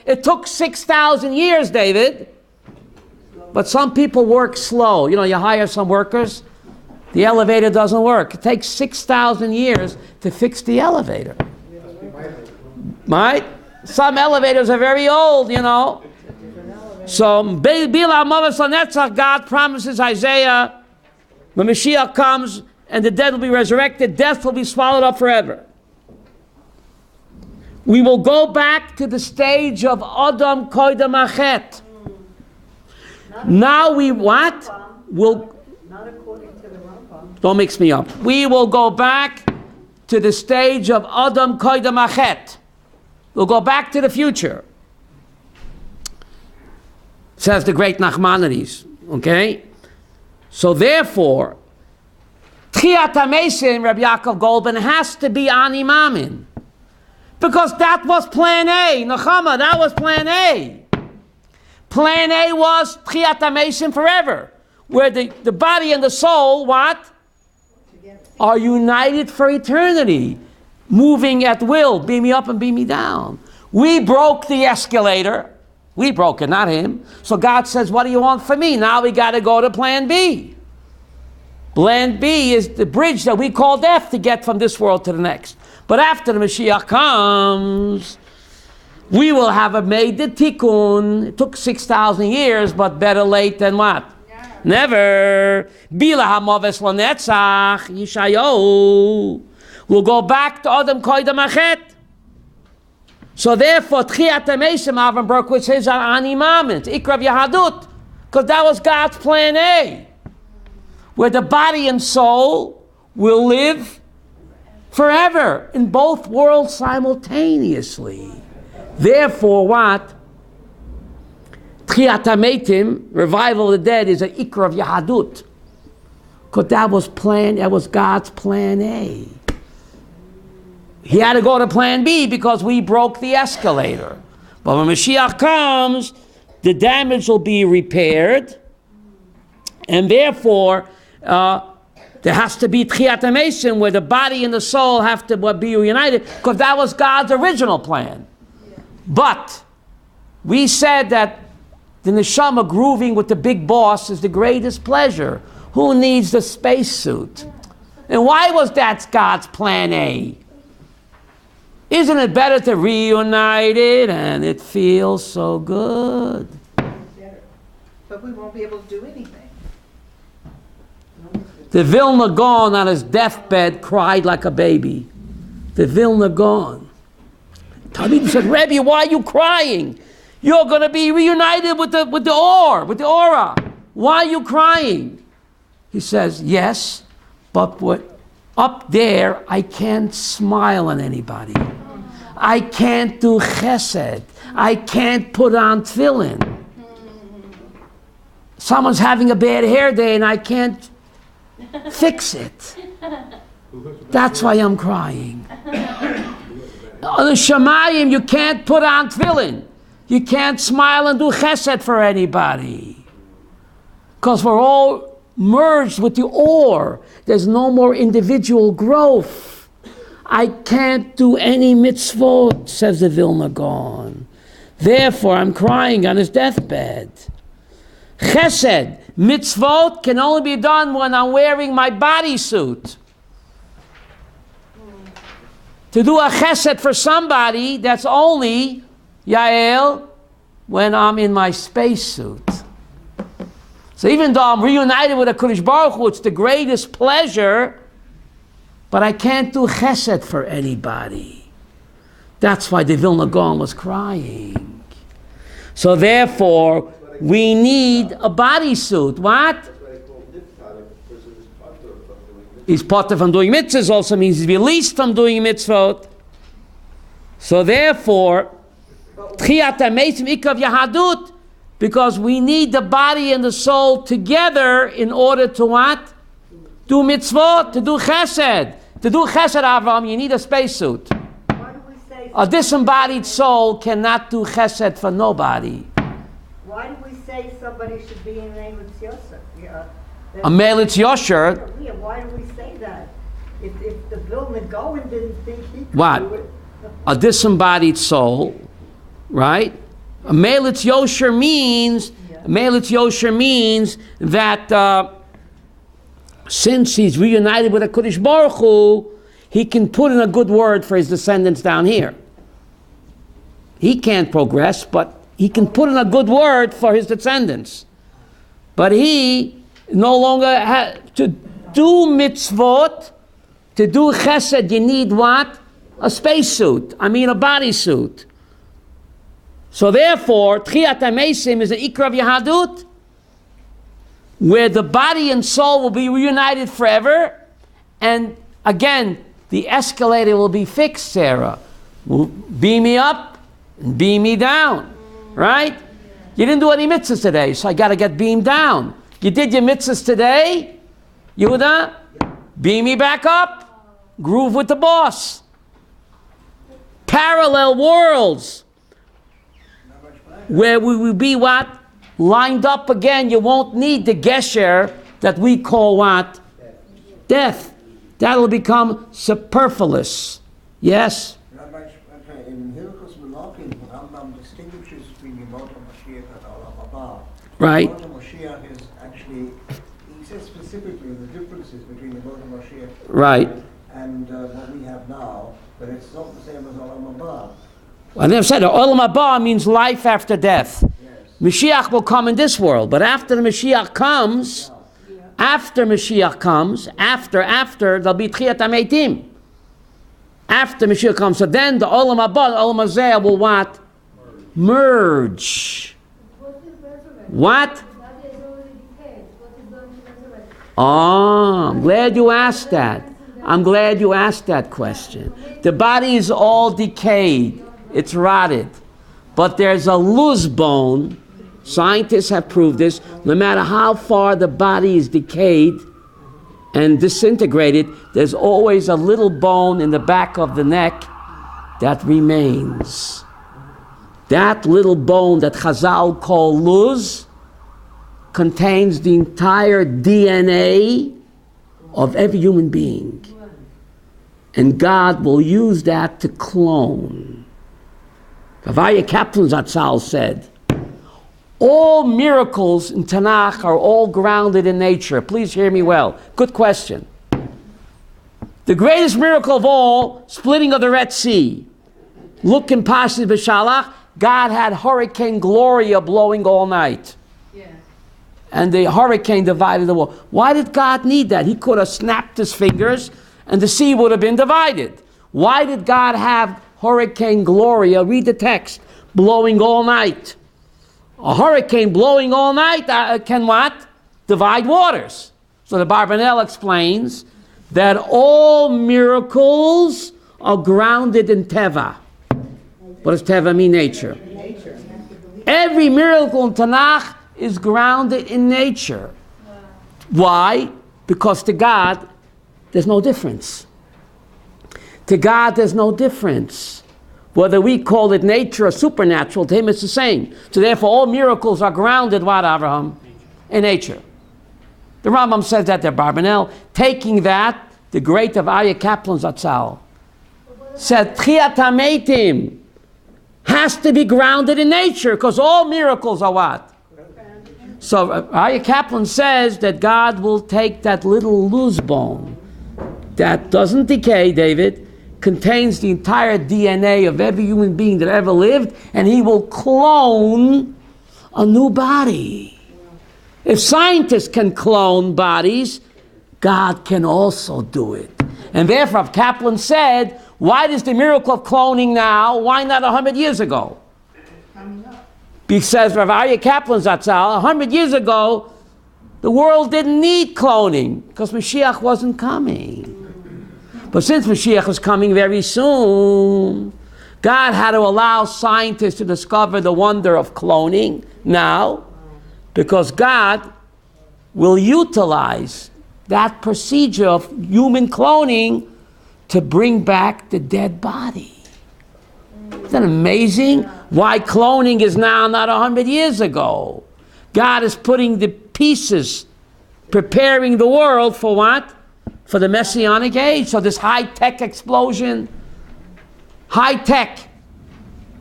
It took 6,000 years, David. But some people work slow. You know, you hire some workers, the elevator doesn't work. It takes 6,000 years to fix the elevator. Right? Some elevators are very old, you know. So, God promises Isaiah, when Mashiach comes and the dead will be resurrected, death will be swallowed up forever. We will go back to the stage of Adam Koydem Achet. Now we what? Not according to the Rambam. Don't mix me up. We will go back to the stage of Adam Koydem Achet. We'll go back to the future. Says the great Nachmanides. Okay? So therefore, Tchiyat HaMesim, Rabbi Yaakov Goldman, has to be Ani Mamin. Because that was plan A. Nechama, that was plan A. Plan A was Tchiyat HaMesim forever. Where the body and the soul, what? Together. Are united for eternity. Moving at will. Beam me up and beam me down. We broke the escalator. We broke it, not him. So God says, what do you want from me? Now we got to go to plan B. Plan B is the bridge that we call death to get from this world to the next. But after the Mashiach comes, we will have made the tikkun. It took 6,000 years, but better late than what? Never. Bila hamaves lanetzach, Yishayahu. We'll go back to Adam Koydem Achet. So therefore, Tchiat HaMesim, Avram Berkowitz says, are Ani Mamin, Ikrav Yahadut, because that was God's plan A, where the body and soul will live forever in both worlds simultaneously. Therefore, what? Tchiat HaMetim, revival of the dead, is an Ikrav Yahadut, because that was God's plan A. He had to go to plan B because we broke the escalator. But when Mashiach comes, the damage will be repaired. And therefore, there has to be Tchiat HaMesim, where the body and the soul have to be united, because that was God's original plan. But we said that the neshama grooving with the big boss is the greatest pleasure. Who needs the spacesuit? And why was that God's plan A? Isn't it better to reunite it, and it feels so good? Better. But we won't be able to do anything. The Vilna Gaon on his deathbed cried like a baby. The Vilna Gaon. Talmud said, Rabbi, why are you crying? You're going to be reunited with the aura. Why are you crying? He says, yes, but up there, I can't smile on anybody. I can't do chesed. I can't put on tefillin. Someone's having a bad hair day and I can't fix it. That's why I'm crying. On the Shemayim, you can't put on tefillin. You can't smile and do chesed for anybody. Because we're all merged with the or. There's no more individual growth. I can't do any mitzvot, says the Vilna Gaon. Therefore, I'm crying on his deathbed. Chesed, mitzvot can only be done when I'm wearing my bodysuit. To do a chesed for somebody, that's only, Yael, when I'm in my spacesuit. So even though I'm reunited with a Kodesh Baruch Hu, it's the greatest pleasure, but I can't do chesed for anybody. That's why the Vilna Gaon was crying. So therefore, we need a bodysuit. What? He's potter from doing mitzvahs, also means he's released from doing mitzvot. So therefore, Tchiat HaMesim Ikav Yahadut, because we need the body and the soul together in order to what? Do mitzvot, to do chesed. To do chesed, Avram, you need a spacesuit. Why do we say A disembodied soul cannot do chesed for nobody. Why do we say somebody should be in Melitz Yosef? A Melitz Yosher, Yeah, why do we say that? If the Vilna Gaon didn't think he could What? do it. a disembodied soul, right? A Melitz Yosher means that since he's reunited with a Kodesh Baruch Hu, he can put in a good word for his descendants down here. He can't progress, but he can put in a good word for his descendants. But he no longer has to do mitzvot, to do chesed, you need what? A spacesuit. I mean a bodysuit. So therefore, Tchiat HaMesim is an Ikrav Yahadut, where the body and soul will be reunited forever, and again, the escalator will be fixed, Sarah. Will beam me up and beam me down, right? You didn't do any mitzvahs today, so I got to get beamed down. You did your mitzvahs today, Yehuda? Beam me back up. Groove with the boss. Parallel worlds, where we will be what? Lined up again. You won't need the gesher that we call what? Death. That'll become superfluous. Yes? Rabbi, in Hilchos Malachim, Right. The Moshiach is actually, he says specifically the differences between the Mount Moshiach Right. and what we have now, but it's not the same as Olam Haba. I never said it. Olam haba means life after death. Yes. Mashiach will come in this world, but after the Mashiach comes, after there'll be Tchiyat HaMeitim. After Mashiach comes, so then the Olam haba, the Olam hazeh will what? Merge. What? Oh, I'm glad you asked that. I'm glad you asked that question. The body is all decayed. It's rotted. But there's a loose bone. Scientists have proved this. No matter how far the body is decayed and disintegrated, there's always a little bone in the back of the neck that remains. That little bone that Chazal call luz contains the entire DNA of every human being. And God will use that to clone. Rabbi Kaplan Zatzal said, all miracles in Tanakh are all grounded in nature. Please hear me well. Good question. The greatest miracle of all, splitting of the Red Sea. Look in Pashas B'Shalach, God had Hurricane Gloria blowing all night. Yeah. And the hurricane divided the world. Why did God need that? He could have snapped his fingers and the sea would have been divided. Why did God have Hurricane Gloria, read the text, blowing all night? A hurricane blowing all night can what? Divide waters. So the Barbanel explains that all miracles are grounded in Teva. What does Teva mean? Nature. Every miracle in Tanakh is grounded in nature. Why? Because to God, there's no difference. To God, there's no difference. Whether we call it nature or supernatural, to him it's the same. So therefore, all miracles are grounded, what, Abraham? In nature. The Rambam says that there, Barbanel. Taking that, the great Avaya Kaplan Zatzal said, Tchiyat HaMeitim has to be grounded in nature, because all miracles are what? So Avaya Kaplan says that God will take that little loose bone that doesn't decay, David, contains the entire DNA of every human being that ever lived, and he will clone a new body. If scientists can clone bodies, God can also do it. And therefore, Kaplan said, why does the miracle of cloning now? Why not 100 years ago? Because Rabbi Kaplan Zatzal, 100 years ago, the world didn't need cloning because Mashiach wasn't coming. But since Mashiach is coming very soon, God had to allow scientists to discover the wonder of cloning now, because God will utilize that procedure of human cloning to bring back the dead body. Isn't that amazing? Why cloning is now, not 100 years ago. God is putting the pieces, preparing the world for what? For the Messianic age. So this high-tech explosion, high-tech,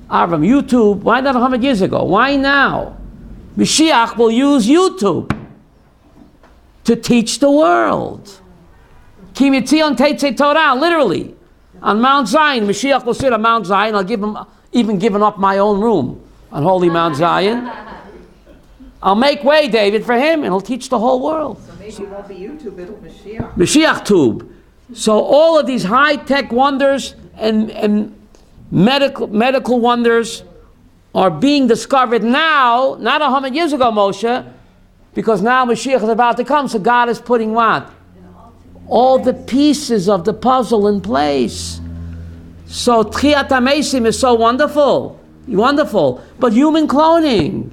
Avram, YouTube, why not 100 years ago? Why now? Mashiach will use YouTube to teach the world. Ki mitzion teitzei Torah, literally. On Mount Zion, Mashiach will sit on Mount Zion. I'll give him, even given up my own room on holy Mount Zion. I'll make way, David, for him, and he'll teach the whole world. So maybe it won't be YouTube, it'll Mashiach. Mashiach tube. So all of these high-tech wonders and medical wonders are being discovered now, not 100 years ago, Moshe, because now Mashiach is about to come. So God is putting what? All the pieces of the puzzle in place. So Tchiyat HaMeitim is so wonderful. But human cloning.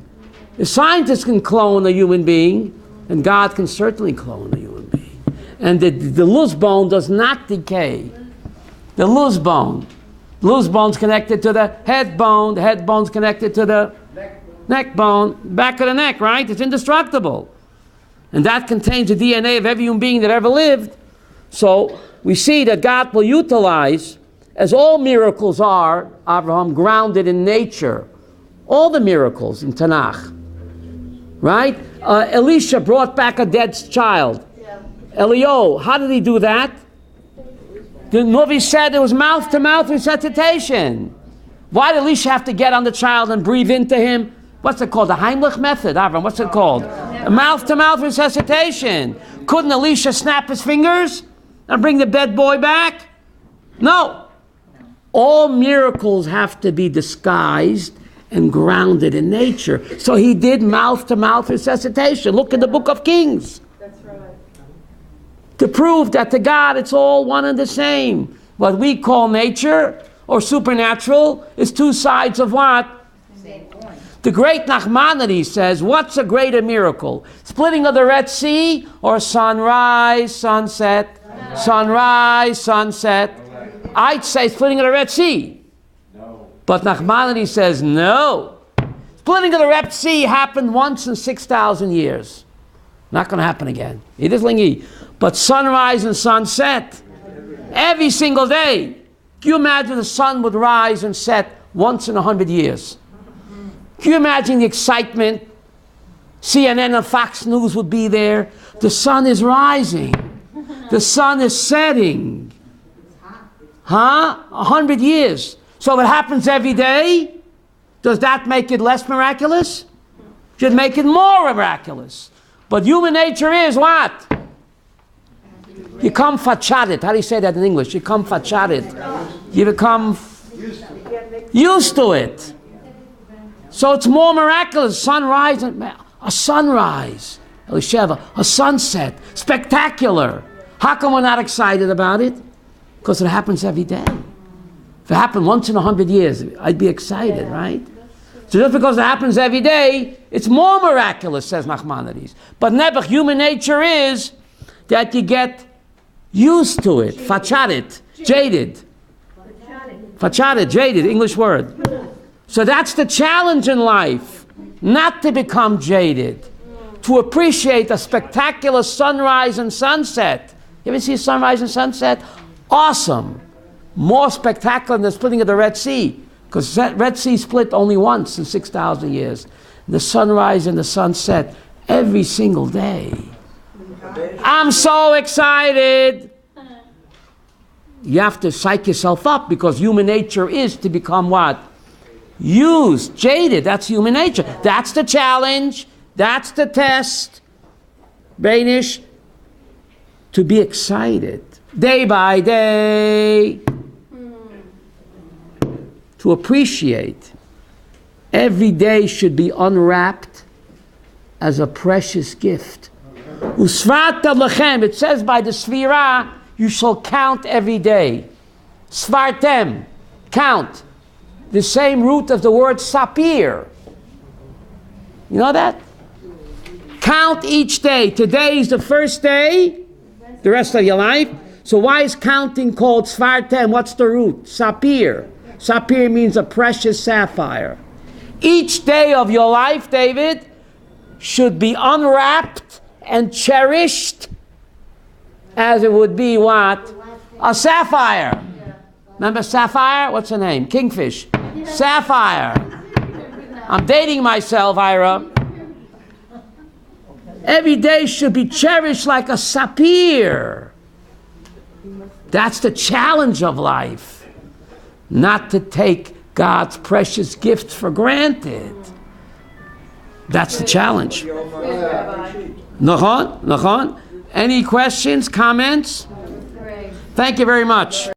The scientists can clone a human being, and God can certainly clone a human being. And the loose bone does not decay. The loose bone. The loose bone's connected to the head bone. The head bone's connected to the neck bone. Back of the neck, right? It's indestructible. And that contains the DNA of every human being that ever lived. So we see that God will utilize, as all miracles are, Abraham, grounded in nature. All the miracles in Tanakh Right? Elisha brought back a dead child. Elio, how did he do that? The Navi said it was mouth-to-mouth resuscitation. Why did Elisha have to get on the child and breathe into him? What's it called? The Heimlich method, Avram. What's it called? Mouth-to-mouth resuscitation. Couldn't Elisha snap his fingers and bring the dead boy back? No. All miracles have to be disguised and grounded in nature. So he did mouth-to-mouth resuscitation. Look in the book of Kings. That's right. To prove that to God it's all one and the same. What we call nature or supernatural is two sides of what? Same coin. The great Nachmanides says, what's a greater miracle? Splitting of the Red Sea or sunrise, sunset? Sunrise, sunset. I'd say splitting of the Red Sea. No. But Nachmanides says, no. Splitting of the Red Sea happened once in 6,000 years. Not going to happen again. It is lingy. But sunrise and sunset, every single day. Can you imagine the sun would rise and set once in 100 years? Can you imagine the excitement? CNN and Fox News would be there. The sun is rising. The sun is setting. 100 years. So if it happens every day, does that make it less miraculous? Should make it more miraculous. But human nature is what? You become fachadet. How do you say that in English? You become fachadet. You become used to it. So it's more miraculous. Sunrise, a sunrise, Elisheva, a sunset, spectacular. How come we're not excited about it? Because it happens every day. If it happened once in 100 years, I'd be excited, right? So just because it happens every day, it's more miraculous, says Nachmanides. But never, human nature is that you get used to it, fachadet, jaded. Fachadet, jaded, English word. So that's the challenge in life, not to become jaded, to appreciate a spectacular sunrise and sunset. You ever see a sunrise and sunset? Awesome. More spectacular than the splitting of the Red Sea, because the Red Sea split only once in 6,000 years. The sunrise and the sunset every single day. I'm so excited. You have to psych yourself up because human nature is to become what? Used, jaded. That's human nature. That's the challenge. That's the test. Bainish. To be excited. Day by day. To appreciate. Every day should be unwrapped as a precious gift. Usvarta lechem. It says by the Svirah, you shall count every day. Svartem. Count. The same root of the word sapir. You know that? Count each day. Today is the first day, the rest of your life. So why is counting called svartem? What's the root? Sapir. Sapir means a precious sapphire. Each day of your life, David, should be unwrapped and cherished as it would be what? A sapphire. Remember sapphire? What's her name? Kingfish. Sapphire. I'm dating myself, Ira. Every day should be cherished like a sapphire. That's the challenge of life. Not to take God's precious gifts for granted. That's the challenge. Nachon? Any questions, comments? Thank you very much.